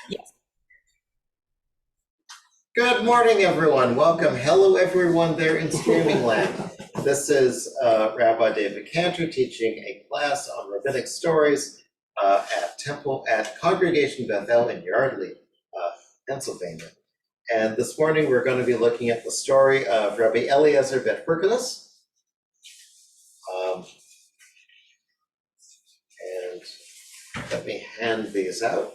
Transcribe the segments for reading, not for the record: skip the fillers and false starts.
Yes. Good morning, everyone. Welcome. Hello, everyone there in streaming land. This is Rabbi David Cantor teaching a class on rabbinic stories at Congregation Bethel in Yardley, Pennsylvania. And this morning we're going to be looking at the story of Rabbi Eliezer ben Hyrcanus. And let me hand these out.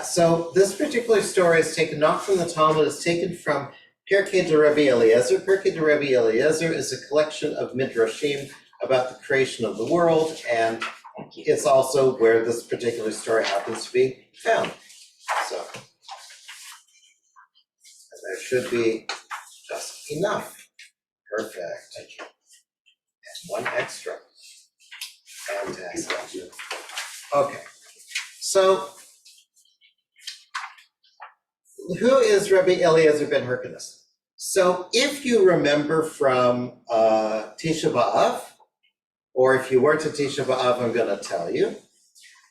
So this particular story is taken not from the Talmud, it's taken from Pirkei de Rabbi Eliezer. Pirkei de Rabbi Eliezer is a collection of midrashim about the creation of the world, and it's also where this particular story happens to be found. So, and there should be just enough. Perfect. And one extra. Fantastic. Okay, so who is Rabbi Eliezer ben Hyrcanus? So if you remember from Tisha B'Av, or if you weren't at Tisha B'Av, I'm going to tell you.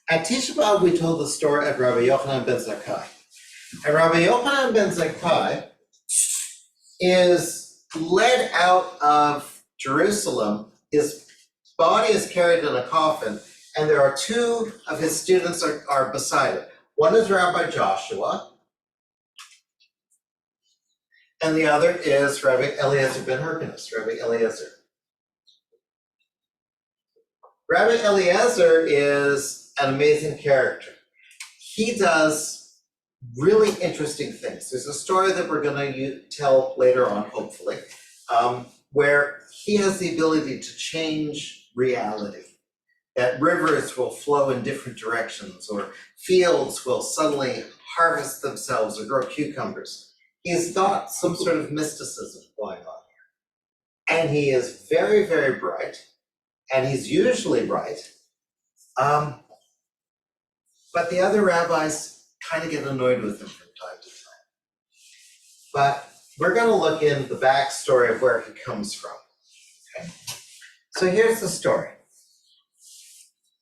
At Tisha B'Av, we told the story of Rabbi Yochanan ben Zakkai. And Rabbi Yochanan ben Zakkai is led out of Jerusalem. His body is carried in a coffin, and there are two of his students are beside it. One is Rabbi Joshua, and the other is Rabbi Eliezer ben Hyrcanus, Rabbi Eliezer. Rabbi Eliezer is an amazing character. He does really interesting things. There's a story that we're going to tell later on, hopefully, where he has the ability to change reality. That rivers will flow in different directions, or fields will suddenly harvest themselves or grow cucumbers. He's got some sort of mysticism going on here. And he is very, very bright, and he's usually right. But the other rabbis kind of get annoyed with him from time to time. But we're going to look in the backstory of where he comes from. Okay? So here's the story.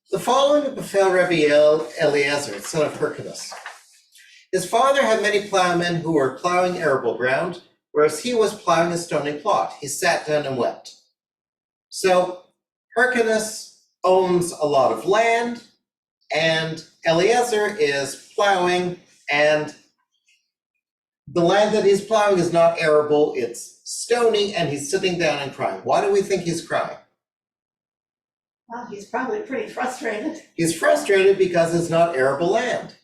The following befell Rabbi Eliezer, son of Hyrcanus. His father had many plowmen who were plowing arable ground, whereas he was plowing a stony plot. He sat down and wept. So Hyrcanus owns a lot of land, and Eliezer is plowing, and the land that he's plowing is not arable, it's stony, and he's sitting down and crying. Why do we think he's crying? Well, he's probably pretty frustrated. He's frustrated because it's not arable land.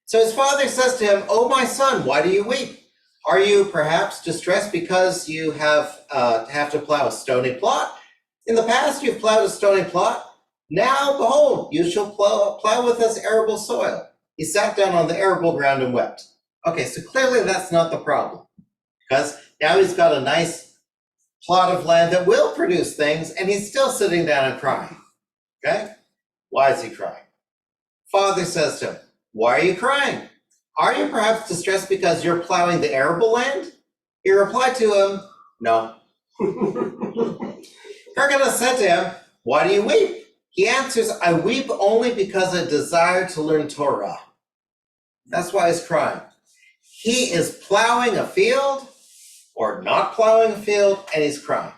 So his father says to him, "Oh, my son, why do you weep? Are you perhaps distressed because you have to plow a stony plot? In the past, you've plowed a stony plot. Now, behold, you shall plow with us arable soil." He sat down on the arable ground and wept. Okay, so clearly that's not the problem, because now he's got a nice plot of land that will produce things, and he's still sitting down and crying. Okay? Why is he crying? Father says to him, "Why are you crying? Are you perhaps distressed because you're plowing the arable land?" He replied to him, "No." Hyrcanus said to him, "Why do you weep?" He answers, "I weep only because I desire to learn Torah." That's why he's crying. He is plowing a field or not plowing a field, and he's crying.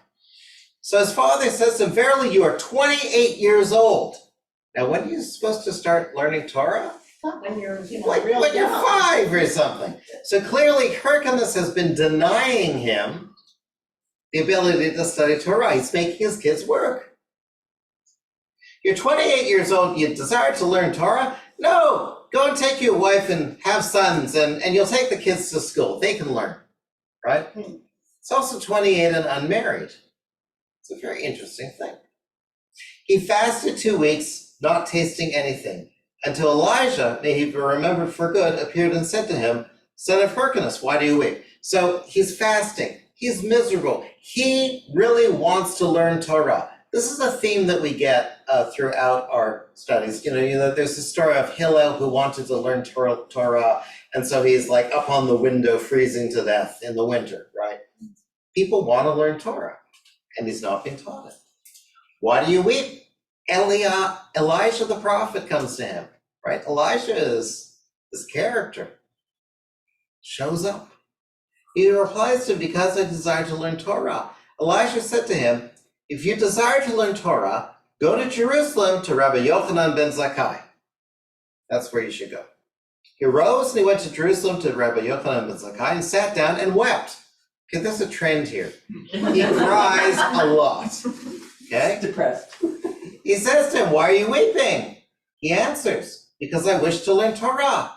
So his father says to him, "Verily, you are 28 years old." Now, when are you supposed to start learning Torah? Not when you're, Like real when you're young. 5 or something. So clearly Hyrcanus has been denying him the ability to study Torah. He's making his kids work. You're 28 years old, you desire to learn Torah? No, go and take your wife and have sons, and you'll take the kids to school. They can learn, right? It's also 28 and unmarried. It's a very interesting thing. He fasted 2 weeks, not tasting anything, until Elijah, may he be remembered for good, appeared and said to him, "Son of Hyrcanus, why do you weep?" So he's fasting. He's miserable. He really wants to learn Torah. This is a theme that we get throughout our studies. There's a story of Hillel who wanted to learn Torah, and so he's like up on the window freezing to death in the winter, right? People want to learn Torah, and he's not being taught it. Why do you weep? Elijah the prophet comes to him, right? Elijah is this character, shows up. He replies to him, because I desire to learn Torah. Elijah said to him, if you desire to learn Torah, go to Jerusalem to Rabbi Yochanan ben Zakkai. That's where you should go. He rose and he went to Jerusalem to Rabbi Yochanan ben Zakkai and sat down and wept. Okay, there's a trend here. He cries a lot. Okay? Depressed. He says to him, why are you weeping? He answers, because I wish to learn Torah.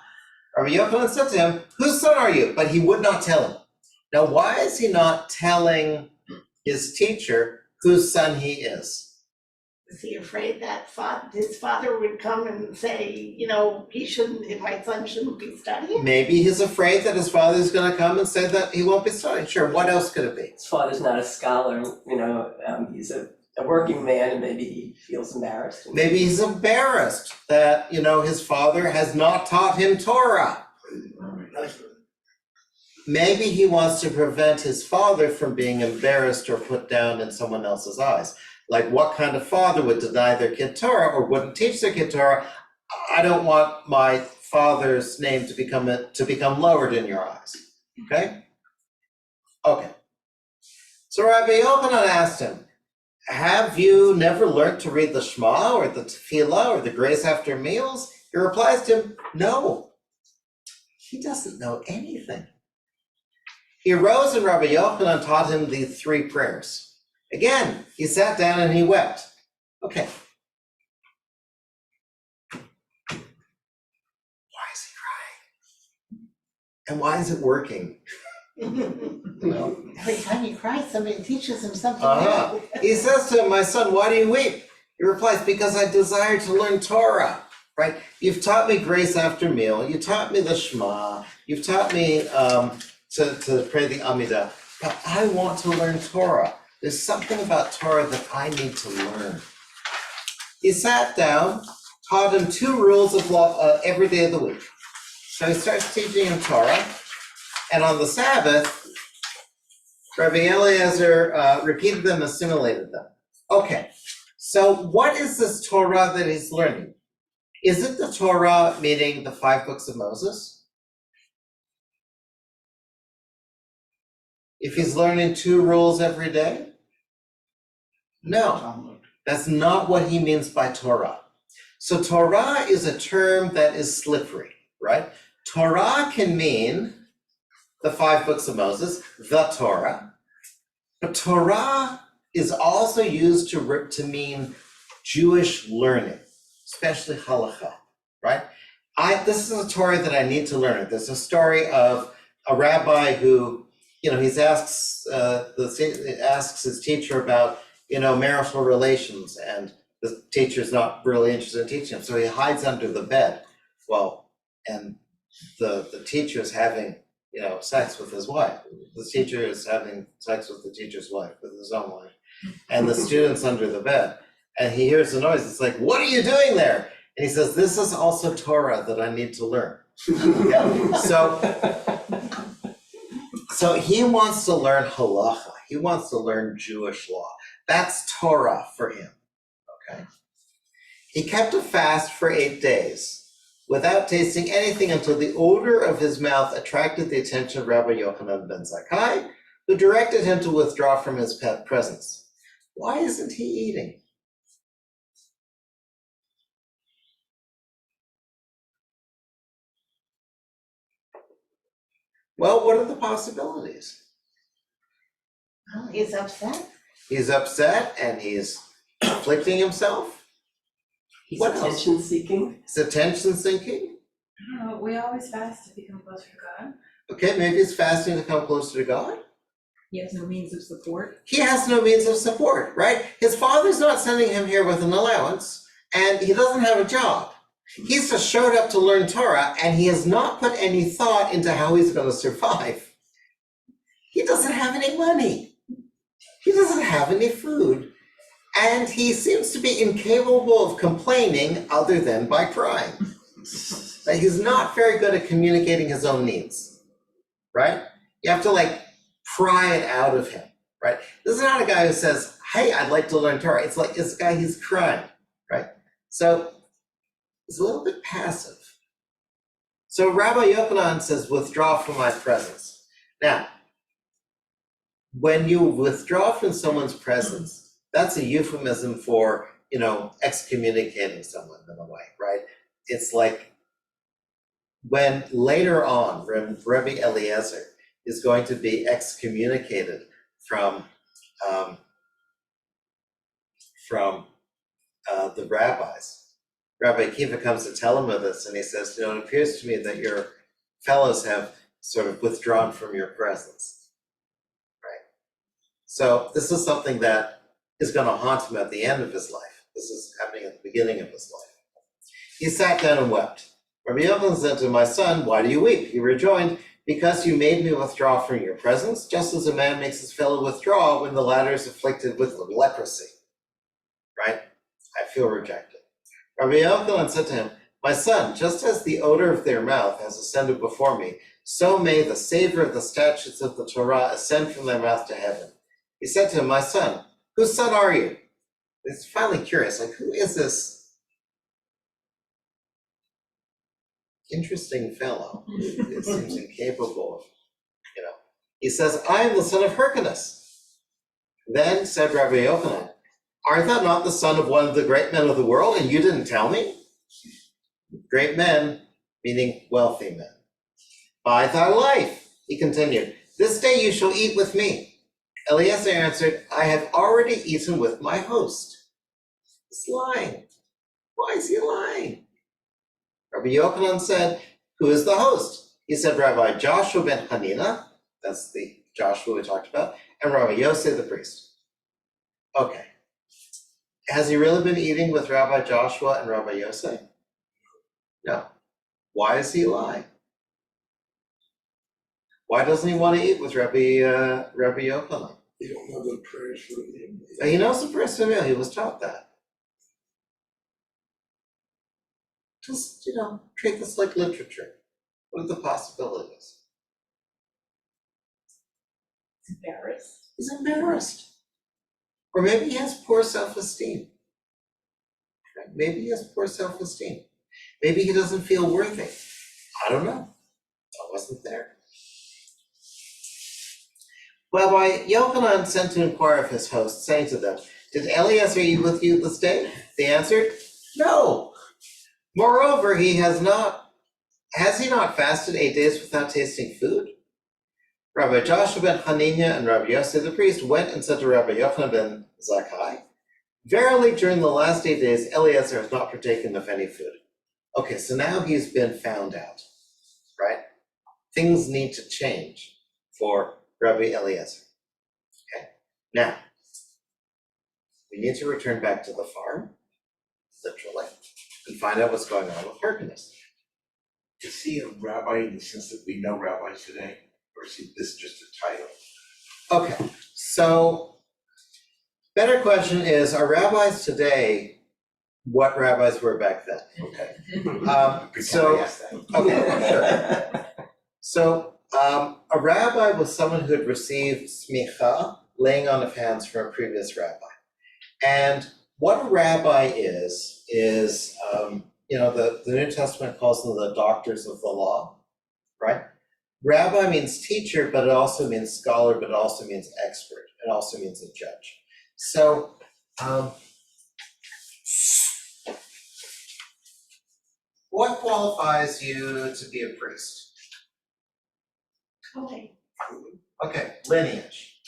Rabbi Yochanan said to him, whose son are you? But he would not tell him. Now, why is he not telling his teacher whose son he is? Is he afraid that his father would come and say, my son shouldn't be studying? Maybe he's afraid that his father's going to come and say that he won't be studying. Sure, what else could it be? His father's not a scholar, he's a working man, and maybe he feels embarrassed. Maybe he's embarrassed that, his father has not taught him Torah. Maybe he wants to prevent his father from being embarrassed or put down in someone else's eyes. Like, what kind of father would deny their kid Torah or wouldn't teach their kid Torah? I don't want my father's name to become lowered in your eyes. Okay? Okay. So Rabbi Yochanan asked him, have you never learned to read the Shema or the Tefillah or the grace after meals? He replies to him, no. He doesn't know anything. He arose and Rabbi Yochanan taught him the 3 prayers. Again, he sat down and he wept. Okay. Why is he crying? And why is it working? Every time he cries, somebody teaches him something new. He says to him, my son, why do you weep? He replies, because I desire to learn Torah, right? You've taught me grace after meal. You taught me the Shema. You've taught me to pray the Amidah. But I want to learn Torah. There's something about Torah that I need to learn. He sat down, taught him 2 rules of law every day of the week. So he starts teaching him Torah. And on the Sabbath, Rabbi Eliezer repeated them, assimilated them. Okay, so what is this Torah that he's learning? Is it the Torah, meaning the 5 books of Moses? If he's learning 2 rules every day? No, that's not what he means by Torah. So Torah is a term that is slippery, right? Torah can mean the 5 books of Moses, the Torah. But Torah is also used to mean Jewish learning, especially halakha, right? This is a Torah that I need to learn. There's a story of a rabbi who, he asks his teacher about, marital relations, and the teacher's not really interested in teaching him, so he hides under the bed. Well, and the teacher's having, sex with his wife. The teacher is having sex with the teacher's wife, with his own wife, and the student's under the bed. And he hears the noise. It's like, what are you doing there? And he says, this is also Torah that I need to learn. Okay? So he wants to learn halacha. He wants to learn Jewish law. That's Torah for him, okay? He kept a fast for 8 days without tasting anything until the odor of his mouth attracted the attention of Rabbi Yochanan ben Zakkai, who directed him to withdraw from his presence. Why isn't he eating? Well, what are the possibilities? Well, he's upset. He's upset and he's afflicting himself. He's What else? attention seeking. He's attention seeking. I don't know, we always fast to become closer to God. Okay, maybe he's fasting to come closer to God. He has no means of support. He has no means of support, right? His father's not sending him here with an allowance, and he doesn't have a job. He's just showed up to learn Torah, and he has not put any thought into how he's going to survive. He doesn't have any money. He doesn't have any food. And he seems to be incapable of complaining other than by crying. Like, he's not very good at communicating his own needs, right? You have to pry it out of him, right? This is not a guy who says, hey, I'd like to learn Torah. It's like, this guy, he's crying, right? So is a little bit passive. So Rabbi Yochanan says, withdraw from my presence. Now, when you withdraw from someone's presence, that's a euphemism for, excommunicating someone in a way, right? It's like when later on, Rabbi Eliezer is going to be excommunicated from the rabbis. Rabbi Akiva comes to tell him of this, and he says, it appears to me that your fellows have sort of withdrawn from your presence, right? So this is something that is going to haunt him at the end of his life. This is happening at the beginning of his life. He sat down and wept. Rabbi Yochanan said to him, my son, why do you weep? He rejoined, because you made me withdraw from your presence, just as a man makes his fellow withdraw when the latter is afflicted with leprosy, right? I feel rejected. Rabbi Yochanan said to him, my son, just as the odor of their mouth has ascended before me, so may the savor of the statutes of the Torah ascend from their mouth to heaven. He said to him, my son, whose son are you? He's finally curious, like, who is this interesting fellow? It seems incapable of, He says, I am the son of Hyrcanus. Then said Rabbi Yochanan, art thou not the son of one of the great men of the world, and you didn't tell me? Great men, meaning wealthy men. By thy life, he continued, this day you shall eat with me. Eliezer answered, I have already eaten with my host. He's lying. Why is he lying? Rabbi Yochanan said, who is the host? He said, Rabbi Joshua ben Hanina, that's the Joshua we talked about, and Rabbi Yosef the priest. Okay. Has he really been eating with Rabbi Joshua and Rabbi Yosef? No. Why is he lying? Why doesn't he want to eat with Rabbi Yochanan? You don't know the prayers for the meal. He knows the prayers for the meal. He was taught that. Just, treat this like literature. What are the possibilities? He's embarrassed. He's embarrassed. Or maybe he has poor self-esteem. Maybe he has poor self-esteem. Maybe he doesn't feel worthy. I don't know. I wasn't there. Rabbi Yochanan sent to inquire of his host, saying to them, did Eliezer eat with you this day? They answered, no. Moreover, has he not fasted 8 days without tasting food? Rabbi Joshua ben Hanina and Rabbi Yosef the priest went and said to Rabbi Yochanan ben Zakkai, verily during the last 8 days, Eliezer has not partaken of any food. Okay, so now he's been found out, right? Things need to change for Rabbi Eliezer. Okay, now, we need to return back to the farm, literally, and find out what's going on with Hyrcanus. Is he a rabbi in the sense that we know rabbis today, or is this just a title? Okay, so better question is, are rabbis today what rabbis were back then? Okay. So, I asked that. okay, sure. So, a rabbi was someone who had received smicha, laying on of hands from a previous rabbi. And what a rabbi is the New Testament calls them the doctors of the law, right? Rabbi means teacher, but it also means scholar, but it also means expert. It also means a judge. So, what qualifies you to be a priest? Okay, lineage.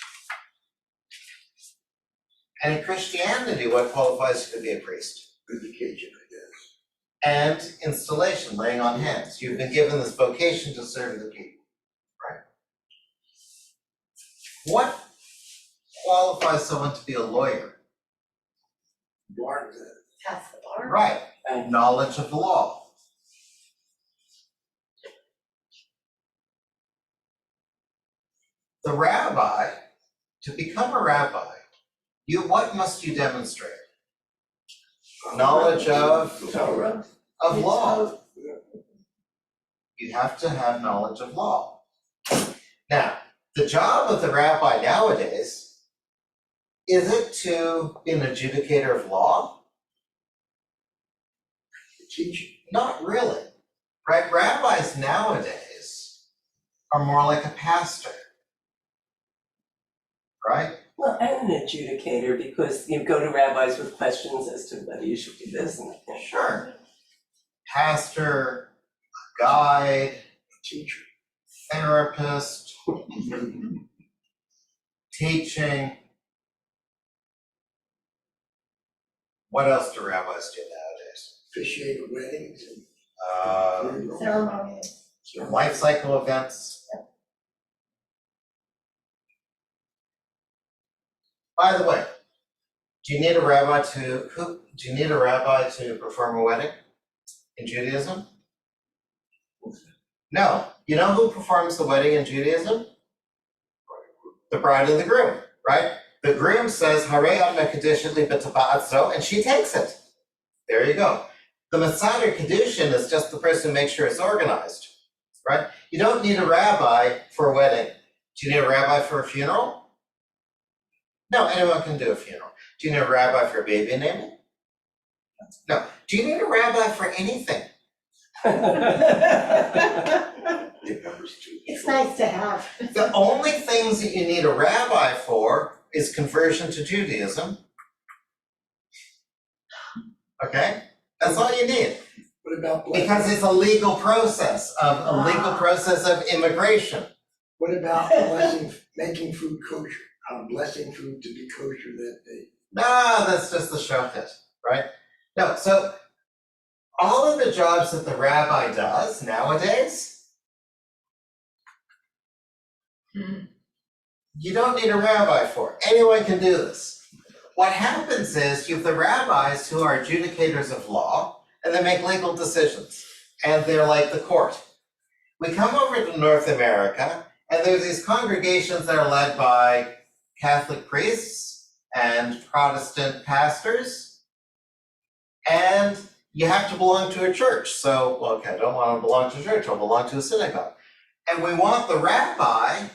And in Christianity, what qualifies you to be a priest? Education, I guess. And installation, laying on hands. You've been given this vocation to serve the people, right? What qualifies someone to be a lawyer? Bar Pass the bar. Right, and knowledge of the law. The rabbi, to become a rabbi, what must you demonstrate? Knowledge of law. You have to have knowledge of law. Now, the job of the rabbi nowadays, is it to be an adjudicator of law? Teaching. Not really, right? Rabbis nowadays are more like a pastor, right? Well, and an adjudicator, because you go to rabbis with questions as to whether you should do this and that. Sure. Pastor, guide, Teacher. therapist, teaching. What else do rabbis do nowadays? Officiate weddings and. Ceremonies. Life cycle events. By the way, do you need a rabbi to perform a wedding in Judaism? No. You know who performs the wedding in Judaism? The bride and the groom, right? The groom says, "Harei ad mekadeshet li b'taba'atzo," and she takes it. There you go. The Matzah Kedushin is just the person who makes sure it's organized, right? You don't need a rabbi for a wedding. Do you need a rabbi for a funeral? No, anyone can do a funeral. Do you need a rabbi for a baby naming? No. Do you need a rabbi for anything? It's nice to have. The only things that you need a rabbi for is conversion to Judaism. Okay? That's all you need. What about blessing? Because it's a legal process of immigration. What about blessing, making food kosher? Blessing food to be kosher that day. No, that's just the shochet, right? No, so all of the jobs that the rabbi does nowadays, you don't need a rabbi for. Anyone can do this. What happens is you have the rabbis who are adjudicators of law, and they make legal decisions, and they're like the court. We come over to North America, and there's these congregations that are led by Catholic priests and Protestant pastors, and you have to belong to a church. So, okay, I don't want to belong to a church, I'll belong to a synagogue. And we want the rabbi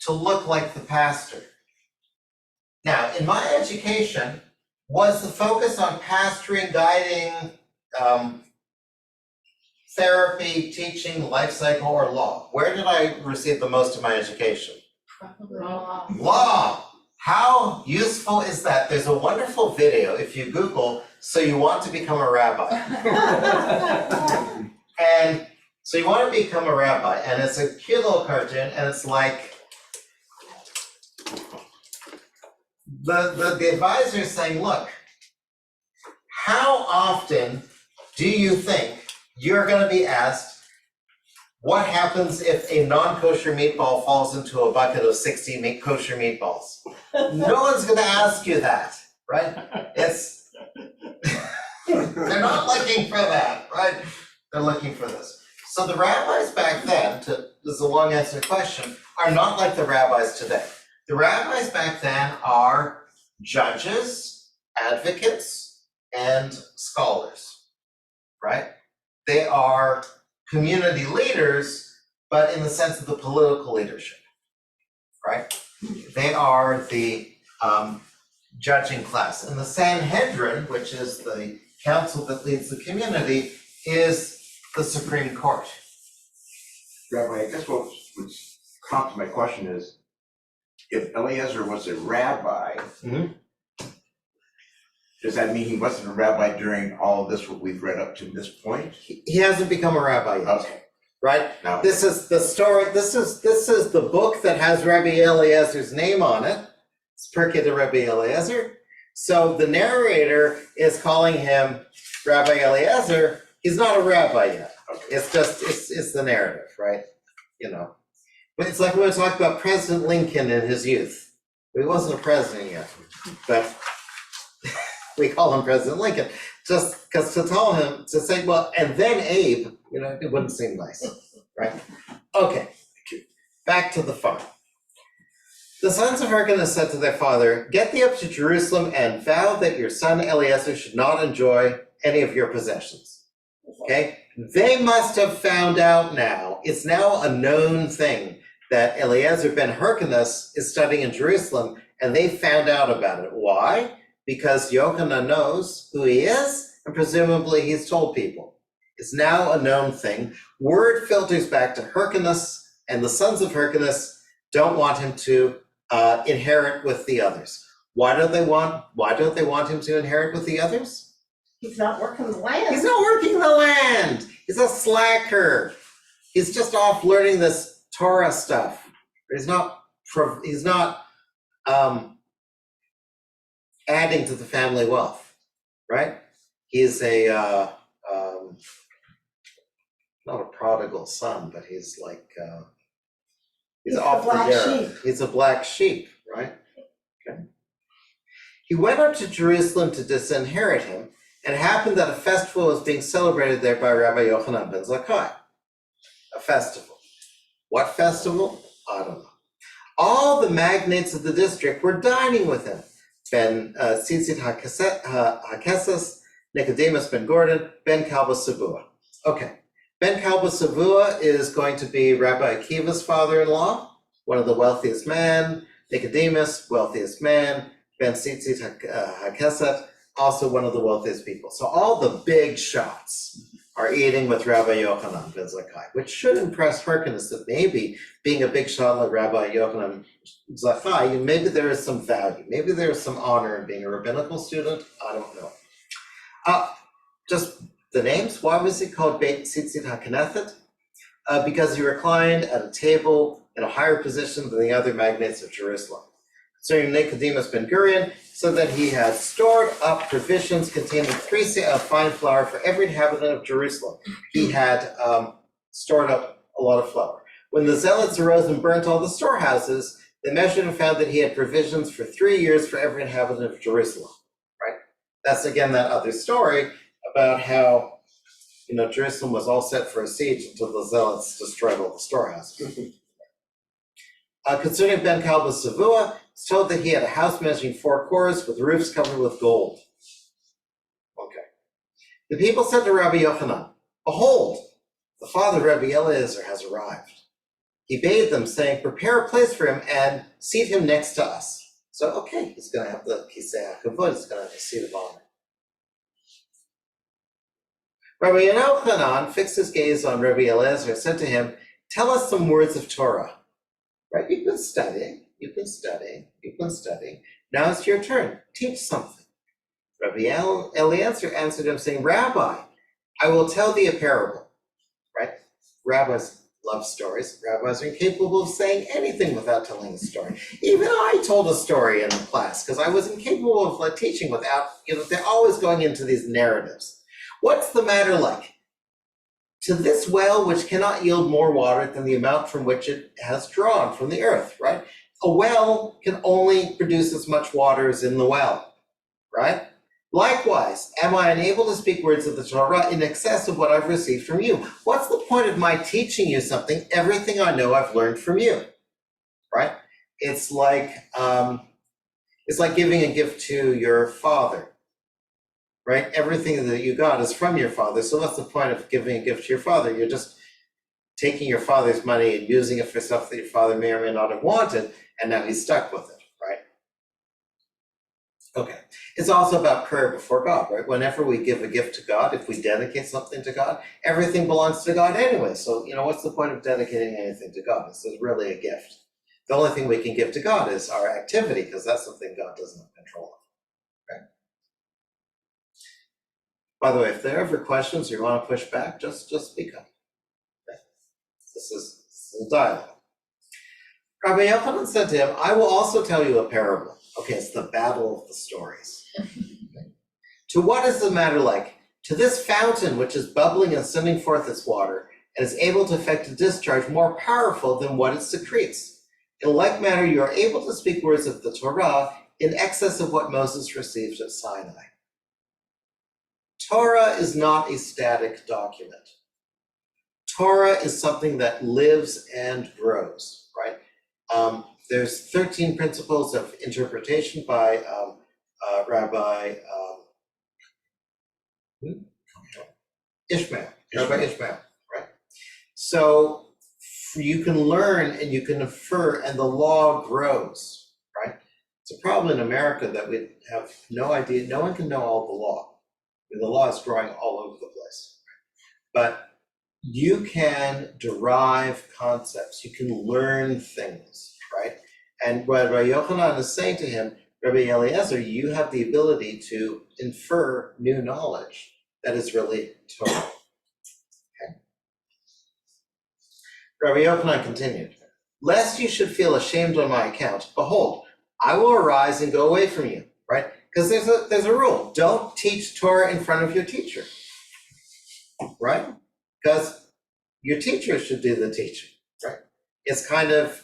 to look like the pastor. Now, in my education, was the focus on pastoring, guiding, therapy, teaching, life cycle, or law? Where did I receive the most of my education? Law. How useful is that? There's a wonderful video if you Google, "So you want to become a rabbi." And so you want to become a rabbi, and it's a cute little cartoon, and it's like the advisor is saying, look, how often do you think you're going to be asked, what happens if a non-kosher meatball falls into a bucket of 60 kosher meatballs? No one's going to ask you that, right? It's they're not looking for that, right? They're looking for this. So the rabbis back then, this is a long answer to the question, are not like the rabbis today. The rabbis back then are judges, advocates, and scholars, right? They are community leaders, but in the sense of the political leadership, right? They are the judging class. And the Sanhedrin, which is the council that leads the community, is the Supreme Court. Rabbi, I guess what's prompted my question is, if Eliezer was a rabbi, does that mean he wasn't a rabbi during all of this, what we've read up to this point? He hasn't become a rabbi yet, Okay, right? now. This is the story, this is the book that has Rabbi Eliezer's name on it. It's Pirkei de Rabbi Eliezer. So the narrator is calling him Rabbi Eliezer. He's not a rabbi yet. Okay. It's just, it's the narrative, right? You know, but it's like when we talk about President Lincoln in his youth. He wasn't a president yet, but we call him President Lincoln, just because to tell him, to say, well, and then Abe, you know, it wouldn't seem nice, right? Okay, back to the farm. The sons of Hyrcanus said to their father, "Get thee up to Jerusalem and vow that your son Eliezer should not enjoy any of your possessions." Okay, they must have found out now, it's now a known thing that Eliezer ben Hyrcanus is studying in Jerusalem, and they found out about it. Why? Because Yochanan knows who he is, and presumably he's told people. It's now a known thing. Word filters back to Hyrcanus, and the sons of Hyrcanus don't want him to inherit with the others. Why don't they want him to inherit with the others? He's not working the land. He's not working the land. He's a slacker. He's just off learning this Torah stuff. He's not adding to the family wealth, right? He's not a prodigal son, but he's like he's off the black derrick. sheep. He's a black sheep, right? Okay. He went up to Jerusalem to disinherit him, and it happened that a festival was being celebrated there by Rabbi Yochanan ben Zakkai. A festival. What festival? I don't know. All the magnates of the district were dining with him. Ben Tzitzit HaKesses, Nicodemus ben Gordon, Ben Kalba Savua. Okay. Ben Kalba Savua is going to be Rabbi Akiva's father-in-law, one of the wealthiest men. Nicodemus, wealthiest man. Ben Tzitzit HaKesed, also one of the wealthiest people. So all the big shots are eating with Rabbi Yochanan ben Zakkai, which should impress Hyrcanus that maybe being a big shot like Rabbi Yochanan Zakkai, maybe there is some value, maybe there is some honor in being a rabbinical student. I don't know. Just the names. Why was he called Beit Tzitzit HaKnesset? Because he reclined at a table in a higher position than the other magnates of Jerusalem. Concerning Nicodemus ben Gurion, so that he had stored up provisions containing 3 seahs of fine flour for every inhabitant of Jerusalem. He had stored up a lot of flour. When the zealots arose and burnt all the storehouses, they measured and found that he had provisions for 3 years for every inhabitant of Jerusalem. Right? That's again that other story about how Jerusalem was all set for a siege until the zealots destroyed all the storehouses. Concerning Ben Kalba Savua, it's told that he had a house measuring 4 cores with roofs covered with gold. Okay. The people said to Rabbi Yochanan, "Behold, the father of Rabbi Eliezer has arrived." He bade them, saying, "Prepare a place for him and seat him next to us." So, okay, he's going to have the Kisei HaKavod, he's going to have a seat of honor. Rabbi Yochanan fixed his gaze on Rabbi Eliezer and said to him, "Tell us some words of Torah." Right? You've been studying. Now it's your turn. Teach something. Rabbi Eliezer answered him, saying, "Rabbi, I will tell thee a parable." Right? Rabbis love stories. Rabbis are incapable of saying anything without telling a story. Even I told a story in class because I was incapable of teaching without, they're always going into these narratives. What's the matter like? To this well, which cannot yield more water than the amount from which it has drawn from the earth, right? A well can only produce as much water as in the well, right? Likewise, am I unable to speak words of the Torah in excess of what I've received from you? What's the point of my teaching you something? Everything I know I've learned from you, right? It's like giving a gift to your father. Right? Everything that you got is from your father. So what's the point of giving a gift to your father? You're just taking your father's money and using it for stuff that your father may or may not have wanted, and now he's stuck with it, right? Okay. It's also about prayer before God, right? Whenever we give a gift to God, if we dedicate something to God, everything belongs to God anyway. So, what's the point of dedicating anything to God? This is really a gift. The only thing we can give to God is our activity, because that's something God doesn't have control of. By the way, if there are ever questions or you want to push back, just speak up. Okay. This is a dialogue. Rabbi Yochanan said to him, "I will also tell you a parable." Okay, it's the battle of the stories. Okay. To what is the matter like? To this fountain which is bubbling and sending forth its water, and is able to effect a discharge more powerful than what it secretes. In like manner, you are able to speak words of the Torah in excess of what Moses received at Sinai. Torah is not a static document. Torah is something that lives and grows, right? There's 13 principles of interpretation by Rabbi Ishmael, right? So you can learn and you can infer, and the law grows, right? It's a problem in America that we have no idea. No one can know all the law. The law is growing all over the place. But you can derive concepts, you can learn things, right? And what Rabbi Yochanan is saying to him, Rabbi Eliezer, you have the ability to infer new knowledge that is really Torah. Okay. Rabbi Yochanan continued, lest you should feel ashamed on my account, behold, I will arise and go away from you, right? Because there's a rule, don't teach Torah in front of your teacher, right? Because your teacher should do the teaching, right? It's kind of,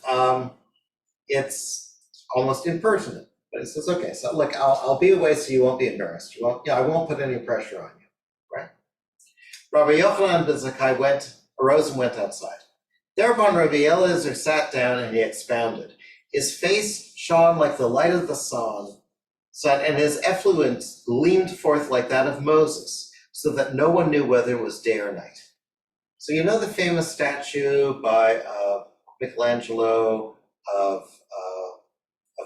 it's almost impertinent. But he says, okay, so look, I'll be away so you won't be embarrassed. I won't put any pressure on you, right? Rabbi Yochanan ben Zakkai arose and went outside. Thereupon Rabbi Eliezer sat down and he expounded. His face shone like the light of the sun, and his effluence gleamed forth like that of Moses, so that no one knew whether it was day or night. So you know the famous statue by Michelangelo of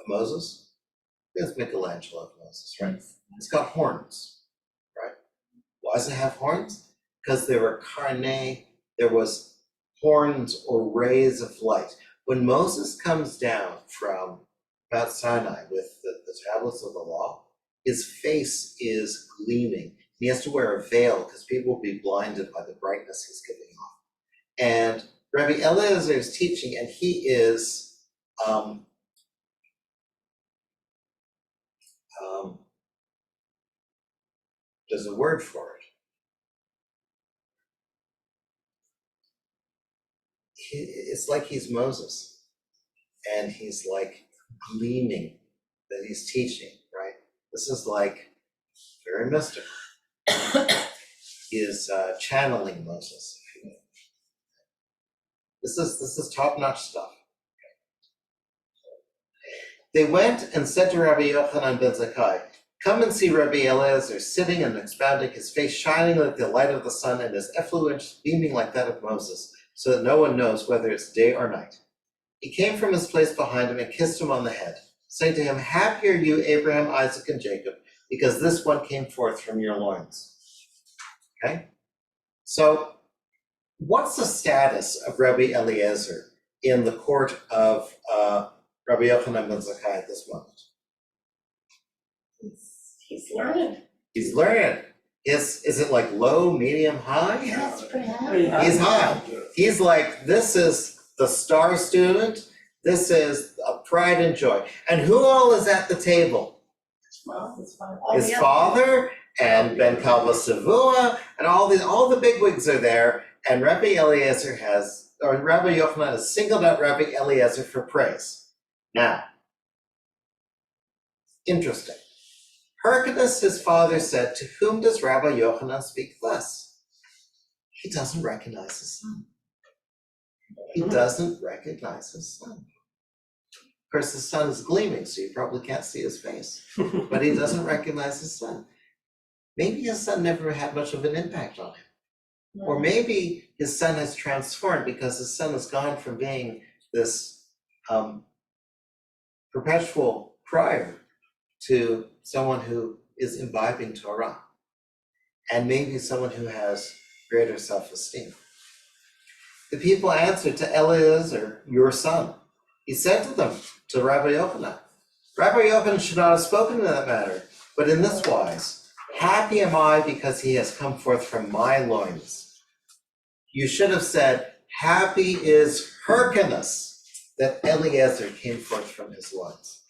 Moses? It's Michelangelo of Moses, right? It's got horns, right? Why does it have horns? Because there were there was horns or rays of light. When Moses comes down from Mount Sinai with the tablets of the law, his face is gleaming. He has to wear a veil because people will be blinded by the brightness he's giving off. And Rabbi Eliezer is teaching, and he is there's a word for it. It's like he's Moses, and he's like gleaming that he's teaching, right? This is like very mystical. He is channeling Moses, if you will. This is top-notch stuff. They went and said to Rabbi Yochanan ben Zakkai, come and see Rabbi Eliezer sitting and expounding, his face shining like the light of the sun and his effluence beaming like that of Moses, so that no one knows whether it's day or night. He came from his place behind him and kissed him on the head, saying to him, happy are you, Abraham, Isaac, and Jacob, because this one came forth from your loins. Okay? So, what's the status of Rabbi Eliezer in the court of Rabbi Yochanan ben Zakkai at this moment? He's learned. He's learned. Is it like low, medium, high? Yeah, it's pretty high. He's high. He's like, this is the star student. This is a pride and joy. And who all is at the table? His father and Ben Kalba Savua and all the bigwigs are there. And Rabbi Yochanan has singled out Rabbi Eliezer for praise. Now, interesting. Hyrcanus, his father, said, to whom does Rabbi Yochanan speak thus? He doesn't recognize his son. He doesn't recognize his son. Of course, the sun is gleaming, so you probably can't see his face, but he doesn't recognize his son. Maybe his son never had much of an impact on him. Or maybe his son has transformed because his son has gone from being this perpetual crier to someone who is imbibing Torah, and maybe someone who has greater self-esteem. The people answered to Eliezer, your son. He said to them, to Rabbi Yochanan, Rabbi Yochanan should not have spoken in that matter, but in this wise, happy am I because he has come forth from my loins. You should have said, happy is Hyrcanus that Eliezer came forth from his loins.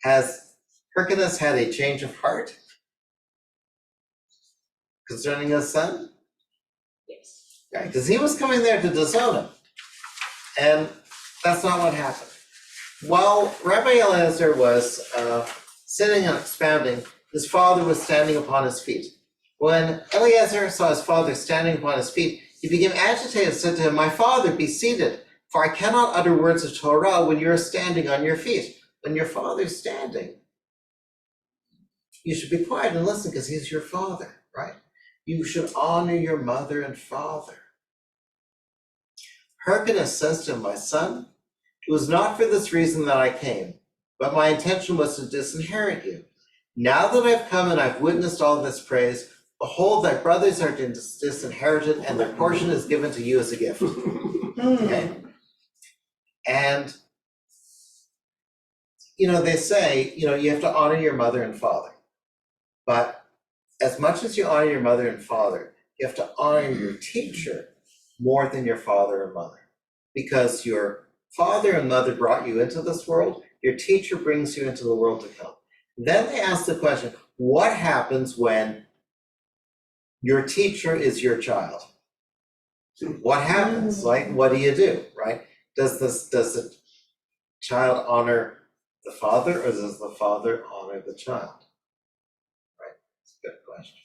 Has Hyrcanus had a change of heart concerning his son? Yes. Right, because he was coming there to disown him. And that's not what happened. While Rabbi Eliezer was sitting and expounding, his father was standing upon his feet. When Eliezer saw his father standing upon his feet, he became agitated and said to him, my father, be seated, for I cannot utter words of Torah when you are standing on your feet. When your father's standing, you should be quiet and listen because he's your father, right? You should honor your mother and father. Hyrcanus says to him, my son, it was not for this reason that I came, but my intention was to disinherit you. Now that I've come and I've witnessed all this praise, Behold, thy brothers are disinherited, and their portion is given to you as a gift. Okay? And, they say, you have to honor your mother and father. But as much as you honor your mother and father, you have to honor your teacher more than your father and mother. Because your father and mother brought you into this world, your teacher brings you into the world to come. Then they ask the question, what happens when your teacher is your child? What happens? Like, what do you do, right? Does the child honor the father, or does the father honor the child? Right, it's a good question.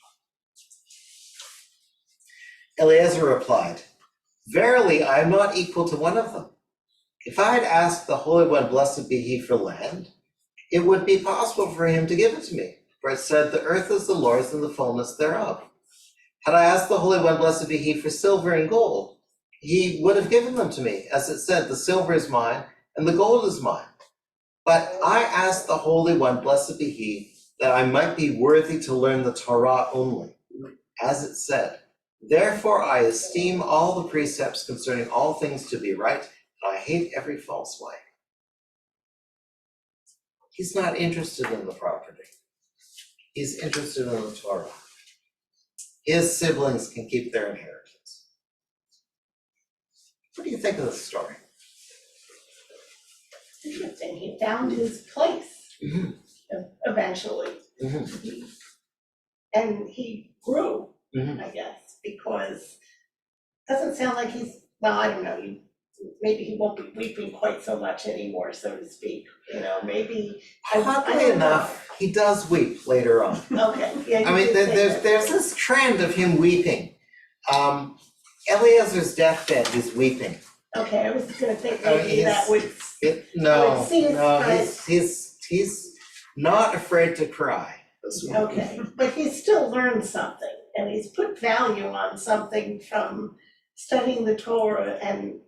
Eliezer replied, verily, I am not equal to one of them. If I had asked the Holy One, blessed be he, for land, it would be possible for him to give it to me. For it said, the earth is the Lord's and the fullness thereof. Had I asked the Holy One, blessed be he, for silver and gold, he would have given them to me. As it said, the silver is mine and the gold is mine. But I asked the Holy One, blessed be he, that I might be worthy to learn the Torah only. As it said, therefore I esteem all the precepts concerning all things to be right, and I hate every false way. He's not interested in the property. He's interested in the Torah. His siblings can keep their inheritance. What do you think of this story? Interesting, he found his place eventually. And he grew, I guess, because it doesn't sound like well, I don't know, maybe he won't be weeping quite so much anymore, so to speak, maybe. Oddly enough, he does weep later on. Okay, yeah. I mean, there's this trend of him weeping. Eliezer's deathbed, he's weeping. Okay, I was gonna think maybe that would. No, seems right. he's not afraid to cry. Okay, but he's still learned something, and he's put value on something from studying the Torah and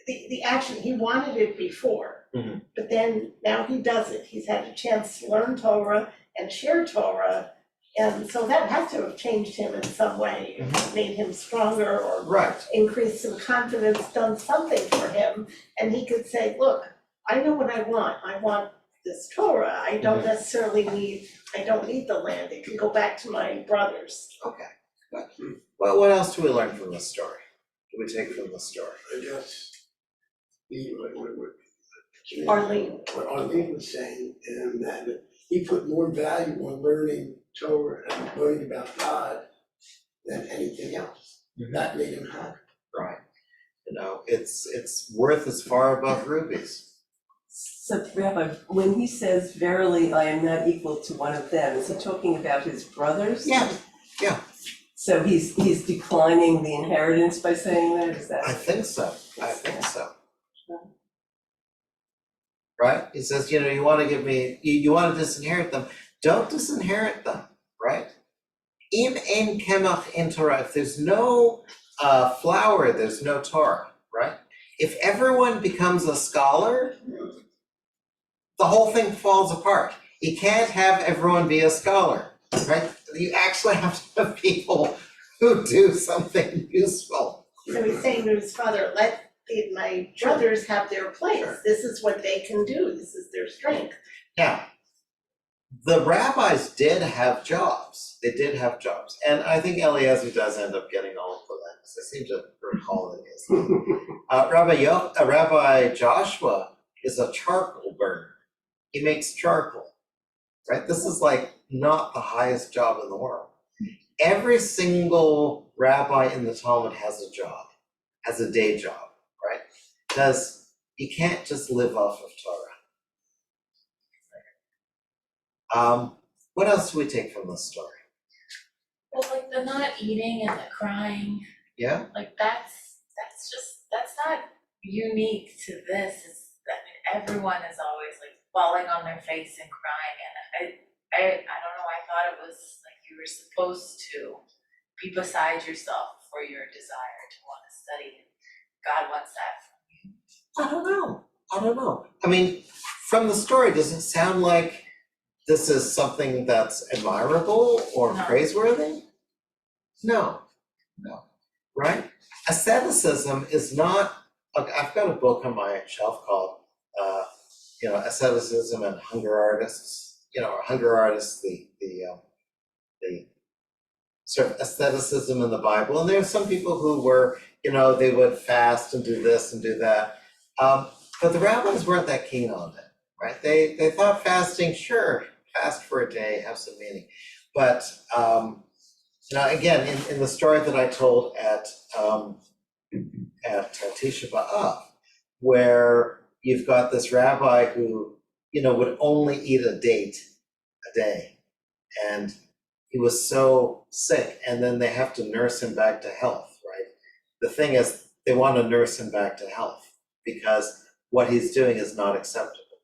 the action. He wanted it before, but then now he does it. He's had a chance to learn Torah and share Torah, and so that has to have changed him in some way, made him stronger or increased some confidence, done something for him, and he could say, look, I know what I want. I want this Torah. I don't necessarily need the land. It can go back to my brothers. Okay, good. Well, what else do we learn from this story? Do we take from the story? I guess Arlene. what Arlene was saying, and that he put more value on learning Torah and learning about God than anything else. That made him happy. Right. It's worth as far above rubies. So Rabbi, when he says, verily, I am not equal to one of them, is he talking about his brothers? Yeah. So he's declining the inheritance by saying that, is that? I think so. Right? He says, you want to give me, you want to disinherit them. Don't disinherit them, right? Im ein kemach in Torah. If there's no flour, there's no Torah, right? If everyone becomes a scholar, the whole thing falls apart. You can't have everyone be a scholar, right? You actually have to have people who do something useful. So he's saying to his father, let my brothers have their place. Sure. This is what they can do. This is their strength. Now, the rabbis did have jobs. They did have jobs. And I think Eliezer does end up getting all of the land. I seem to recall it is. Rabbi Joshua is a charcoal burner. He makes charcoal, right? This is like not the highest job in the world. Every single rabbi in the Talmud has a job, has a day job, right? Because you can't just live off of Torah. What else do we take from this story? Well, like the not eating and the crying, Yeah? like that's not unique to this. Everyone is always like falling on their face and crying, and I don't know, I thought it was like you were supposed to be beside yourself for your desire to want to study. God wants that from you. I don't know. I mean, from the story, does it sound like this is something that's admirable or No. praiseworthy? No, right? Asceticism is not, okay, I've got a book on my shelf called, Asceticism and Hunger Artists, or Hunger Artists, the sort of asceticism in the Bible. And there are some people who were, they would fast and do this and do that. But the rabbis weren't that keen on it, right? They thought fasting, sure, fast for a day, have some meaning. But, again, in the story that I told at Tisha B'Av, where you've got this rabbi who, would only eat a date a day. And he was so sick, and then they have to nurse him back to health, right? The thing is, they want to nurse him back to health because what he's doing is not acceptable,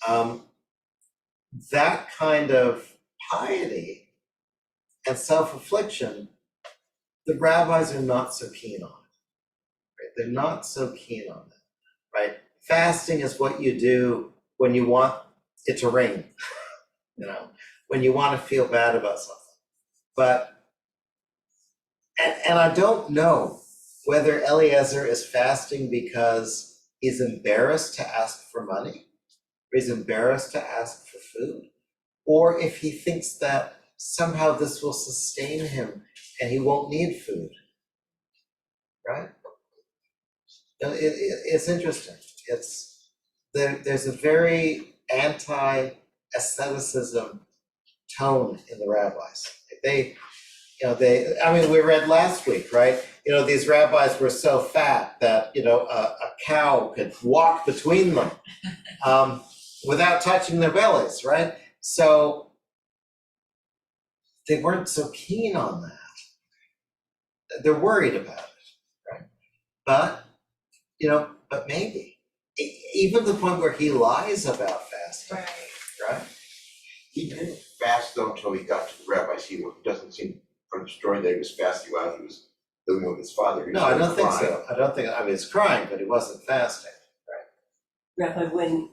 right? That kind of piety and self-affliction, the rabbis are not so keen on it, right? They're not so keen on it, right? Fasting is what you do when you want it to rain, when you want to feel bad about something. But, and I don't know whether Eliezer is fasting because he's embarrassed to ask for money, or he's embarrassed to ask for food, or if he thinks that somehow this will sustain him and he won't need food, right? It's interesting. There's a very anti-asceticism tone in the rabbis. We read last week, right? These rabbis were so fat that, a cow could walk between them without touching their bellies, right? So they weren't so keen on that. They're worried about it, right? But maybe, even to the point where he lies about fasting, right? He didn't fast though until he got to the rabbis. He doesn't seem from the story that he was fasting while he was living with his father. No, I don't think so. He's crying, but he wasn't fasting. Rabbi, when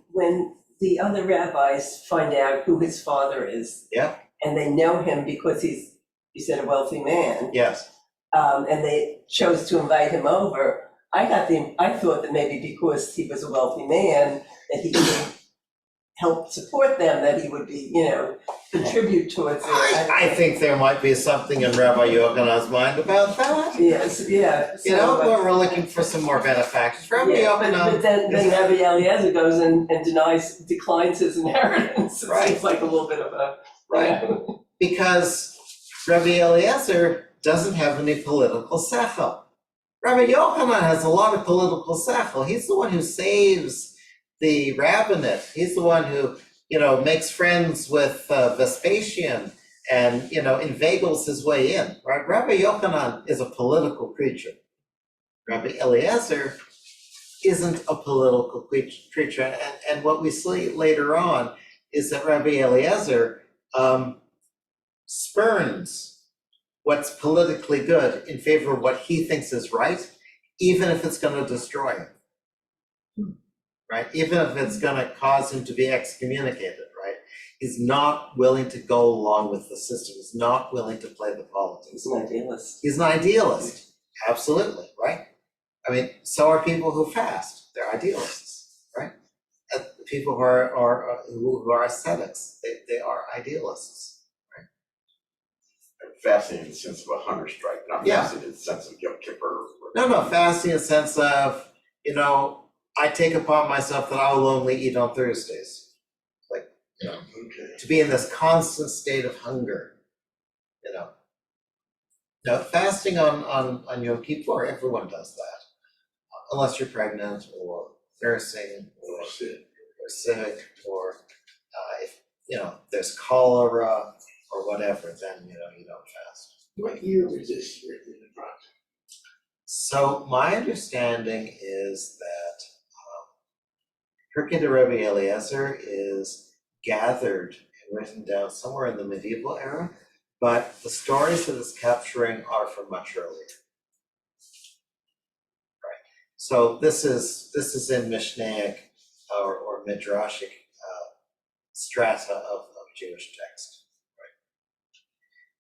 the other rabbis find out who his father is. Yeah. And they know him because he's, you said, a wealthy man. Yes. And they chose to invite him over. I thought that maybe because he was a wealthy man, that he could help support them, that he would be, contribute towards it. I think there might be something in Rabbi Yochanan's mind about that. Yes, yeah. We're looking for some more benefactors. Rabbi Yochanan. But then Rabbi Eliezer goes and declines his inheritance. It Right. seems like a little bit of a. Right. Because Rabbi Eliezer doesn't have any political sechel. Rabbi Yochanan has a lot of political sechel. He's the one who saves the rabbinate. He's the one who, makes friends with Vespasian and, inveigles his way in, right? Rabbi Yochanan is a political creature. Rabbi Eliezer isn't a political creature. And what we see later on is that Rabbi Eliezer spurns what's politically good in favor of what he thinks is right, even if it's going to destroy him. Right? Even if it's going to cause him to be excommunicated, right? He's not willing to go along with the system. He's not willing to play the politics. He's an idealist. He's an idealist, absolutely, right? So are people who fast. They're idealists, right? The people who are ascetics, they are idealists, right? Fasting in the sense of a hunger strike, not fasting in the sense of Yom Kippur. No, fasting in the sense of, I take upon myself that I will only eat on Thursdays. To be in this constant state of hunger, Now, fasting on Yom Kippur, everyone does that, unless you're pregnant or nursing or sick or if there's cholera or whatever, then you don't fast. What year was this written in the project? So my understanding is that Pirkei de Rebbe Eliezer is gathered and written down somewhere in the medieval era, but the stories that it's capturing are from much earlier. Right. So this is in Mishnaic or Midrashic strata of Jewish text.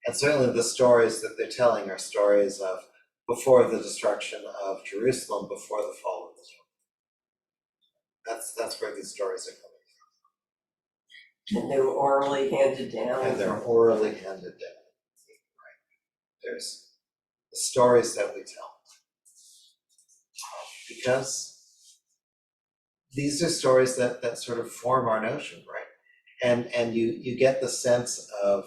Right. And certainly the stories that they're telling are stories of before the destruction of Jerusalem, before the fall of the temple. That's where these stories are coming And they were orally handed from, down. and they're orally handed down. Right? There's the stories that we tell, because these are stories that sort of form our notion, right? And you get the sense of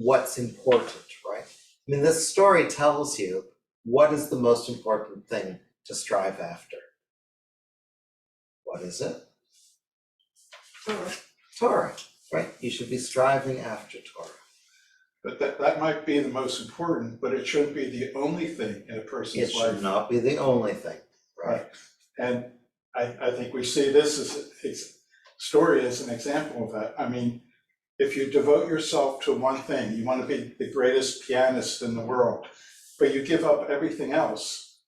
what's important, right? I mean, this story tells you what is the most important thing to strive after. What is it? Torah, right? You should be striving after Torah. But that might be the most important, but it shouldn't be the only thing in a It person's should life. not be the only thing, right? And I think we see this story as an example of that. I mean, if you devote yourself to one thing, you want to be the greatest pianist in the world, but you give up everything else,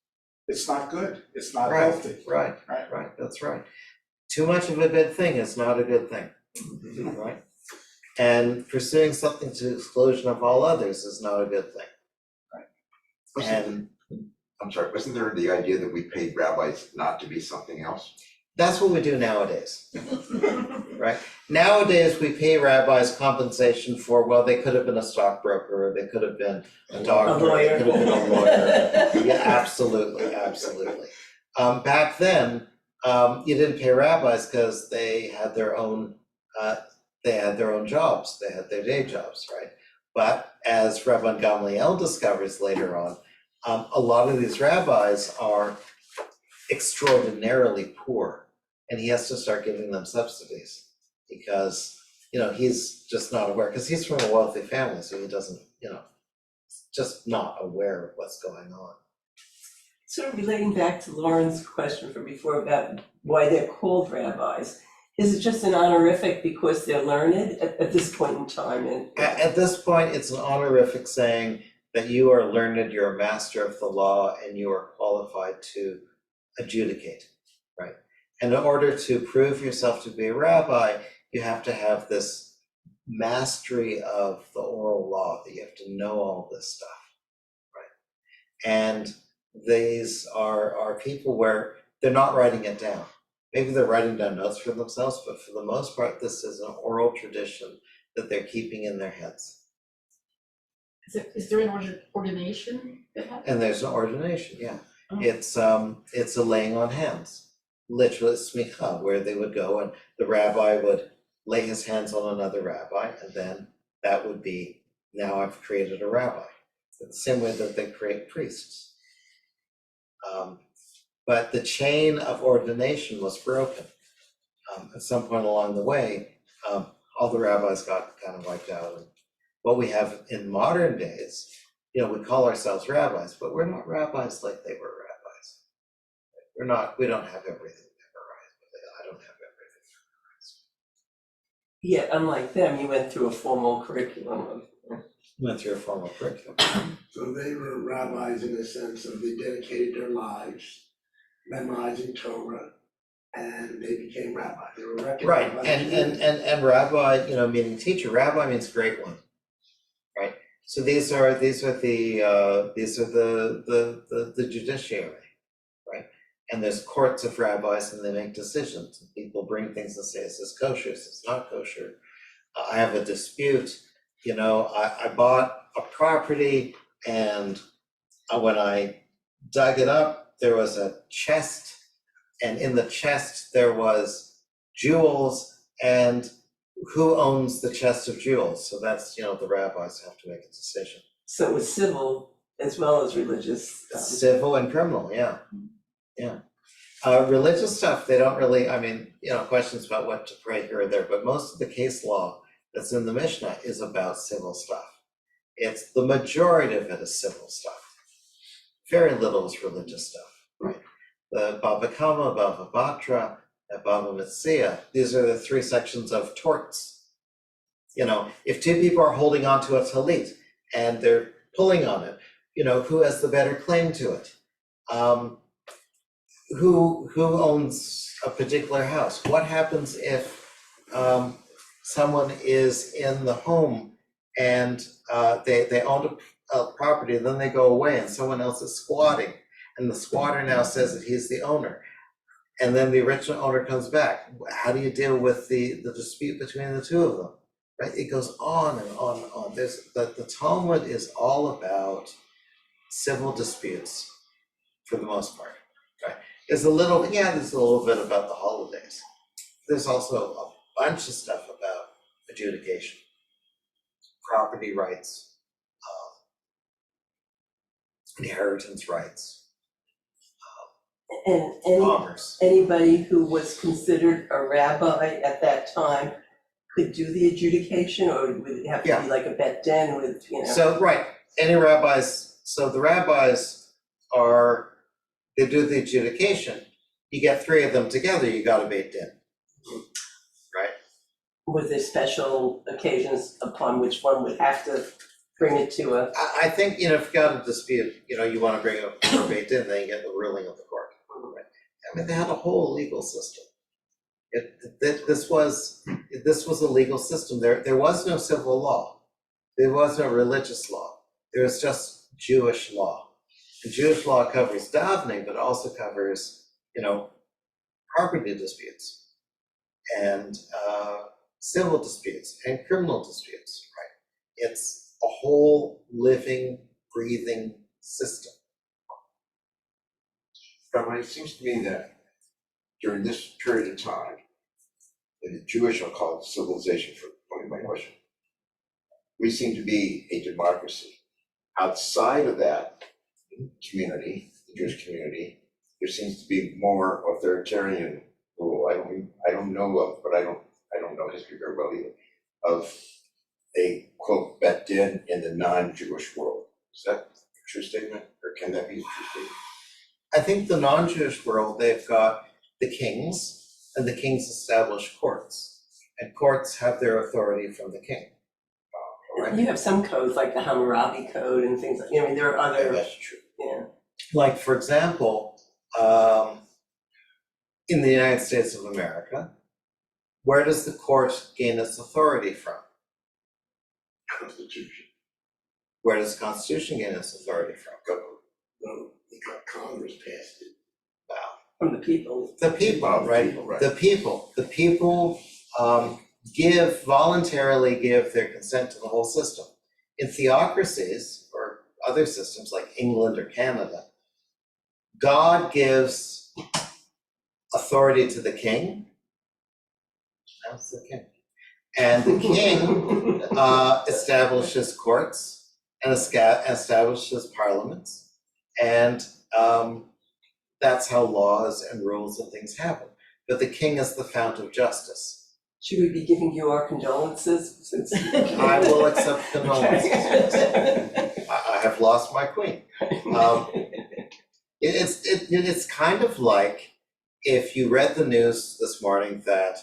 it's not good, it's not Right, healthy. right, that's right. Too much of a good thing is not a good thing, right? And pursuing something to the exclusion of all others is not a good thing. And I'm sorry, wasn't there the idea that we paid rabbis not to be something else? that's what we do nowadays, right? Nowadays, we pay rabbis compensation for, well, they could have been a stockbroker, or they could have been a doctor, or they could have been a lawyer. Yeah, absolutely, absolutely. Back then, you didn't pay rabbis because they had their own jobs, they had their day jobs, right? But as Rabban Gamliel discovers later on, a lot of these rabbis are extraordinarily poor, and he has to start giving them subsidies because, he's just not aware, because he's from a wealthy family, so he doesn't, just not aware of what's going on. Sort of relating back to Lauren's question from before about why they're called rabbis, is it just an honorific because they're learned at this point in time? And At this point, it's an honorific saying that you are learned, you're a master of the law, and you are qualified to adjudicate, right? And in order to prove yourself to be a rabbi, you have to have this mastery of the oral law, that you have to know all this stuff, right? And these are people where they're not writing it down. Maybe they're writing down notes for themselves, but for the most part, this is an oral tradition that they're keeping in their heads. Is there an ordination that happens? And there's an ordination, yeah. Oh. It's a laying on hands, literally smicha, where they would go and the rabbi would lay his hands on another rabbi, and then that would be, now I've created a rabbi. It's the same way that they create priests. But the chain of ordination was broken. At some point along the way, all the rabbis got kind of wiped out. And what we have in modern days, we call ourselves rabbis, but we're not rabbis like they were rabbis. We don't have everything memorized, but I don't have everything memorized. yet, unlike them, you went through a formal curriculum. Went through a formal curriculum. So they were rabbis in the sense of they dedicated their lives memorizing Torah, and they became rabbis. They were recognized. Right, by the and rabbi, meaning teacher. Rabbi means great one, right? So these are the judiciary, right? And there's courts of rabbis, and they make decisions. And people bring things and say, "Is this kosher? Is this not kosher?" I have a dispute. I bought a property, and when I dug it up, there was a chest, and in the chest there was jewels, and who owns the chest of jewels? So that's, the rabbis have to make a decision. So it was civil as well as religious. Civil and criminal, yeah. Religious stuff, they don't really, questions about what to pray here or there, but most of the case law that's in the Mishnah is about civil stuff. It's the majority of it is civil stuff. Very little is religious stuff, right? The Baba Kama, Baba Batra, and Baba Metzia, these are the three sections of torts. If two people are holding onto a talit and they're pulling on it, who has the better claim to it? Who owns a particular house? What happens if someone is in the home and they owned a property, and then they go away and someone else is squatting, and the squatter now says that he's the owner. And then the original owner comes back. How do you deal with the dispute between the two of them? Right? It goes on and on and on. The Talmud is all about civil disputes for the most part. Right? There's a little bit about the holidays. There's also a bunch of stuff about adjudication, property rights, inheritance rights, And commerce. anybody who was considered a rabbi at that time could do the adjudication, or would it have to Yeah. be like a bet den with, So, right, any rabbis, so the rabbis they do the adjudication. You get three of them together, you got a beit din. Right? was there special occasions upon which one would have to bring it to a, I think, if you got a dispute, you want to bring it up for beit din, then you get the ruling of the court. Right? I mean, they had a whole legal system. This was a legal system. There was no civil law. There was no religious law. There was just Jewish law. And Jewish law covers davening, but also covers, property disputes and civil disputes and criminal disputes, right? It's a whole living, breathing system. Rabbi, it seems to me that during this period of time, in the Jewish, I'll call it civilization for pointing my question, we seem to be a democracy. Outside of that community, the Jewish community, there seems to be more authoritarian rule. I don't know of, but I don't know history very well either, of a quote bet din in the non-Jewish world. Is that a true statement, or can that be a true statement? I think the non-Jewish world, they've got the kings, and the kings establish courts, and courts have their authority from the king. Right? you have some codes like the Hammurabi Code and things like, there are Yeah, other, that's true. Like, for example, in the United States of America, where does the court gain its authority from? Constitution. Where does the Constitution gain its authority from? Well, because Congress passed it. Wow. from the people. The people, right? People, right. The people voluntarily give their consent to the whole system. In theocracies or other systems like England or Canada, God gives authority to the king. That's the king. And the king establishes courts and establishes parliaments. And that's how laws and rules and things happen. But the king is the fount of justice. Should we be giving you our condolences since? I will accept condolences. I have lost my queen. It's kind of like if you read the news this morning that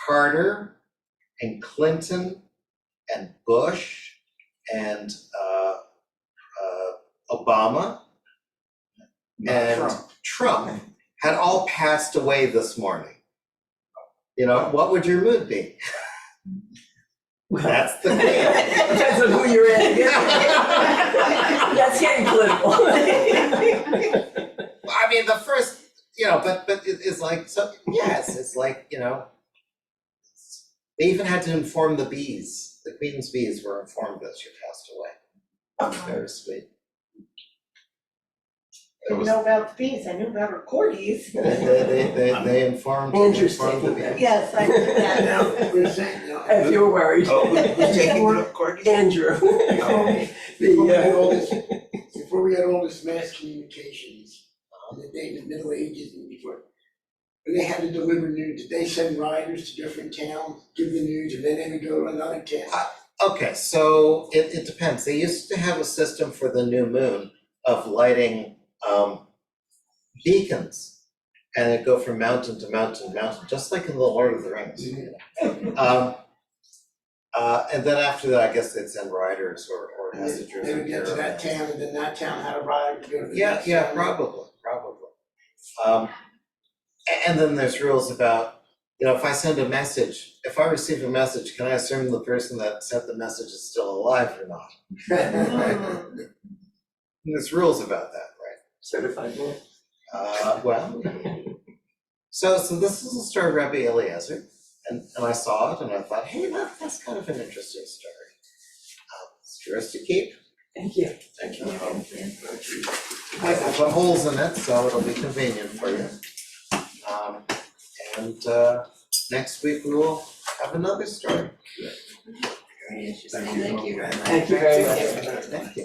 Carter and Clinton and Bush and Obama and Trump had all passed away this morning. What would your mood be? That's the queen. Depends on who you're in. That's getting political. I mean, the first, but it's like, so, yes, it's like, they even had to inform the bees. The queen's bees were informed that she passed away. Very sweet. I didn't know about the bees, I knew about her corgis. They informed. Andrew's informed the taking that. bees. Yes, I did that. Now, we're saying, If you're worried. Oh, who's taking the corgis? Andrew. before we had all this mass communications, in the day, the Middle Ages and before, when they had to deliver news, did they send riders to different towns, give the news, and then they would go to another town? Okay, so it depends. They used to have a system for the new moon of lighting beacons, and it'd go from mountain to mountain to mountain, just like in the Lord of the Rings. And then after that, I guess they'd send riders or messengers. They would get to that town, and then that town had a rider to go to the next Yeah, town. probably. And then there's rules about you know, if I send a message, if I receive a message, can I assume the person that sent the message is still alive or not? There's rules about that, right? Certified mail. Well, so this is the story of Rabbi Eliezer, and I saw it and I thought, hey, that's kind of an interesting story. It's yours to keep. Thank you. Thank you. I put holes in it, so it'll be convenient for you. And next week we will have another story. Very interesting, thank you very much. Thank you very much. Thank you.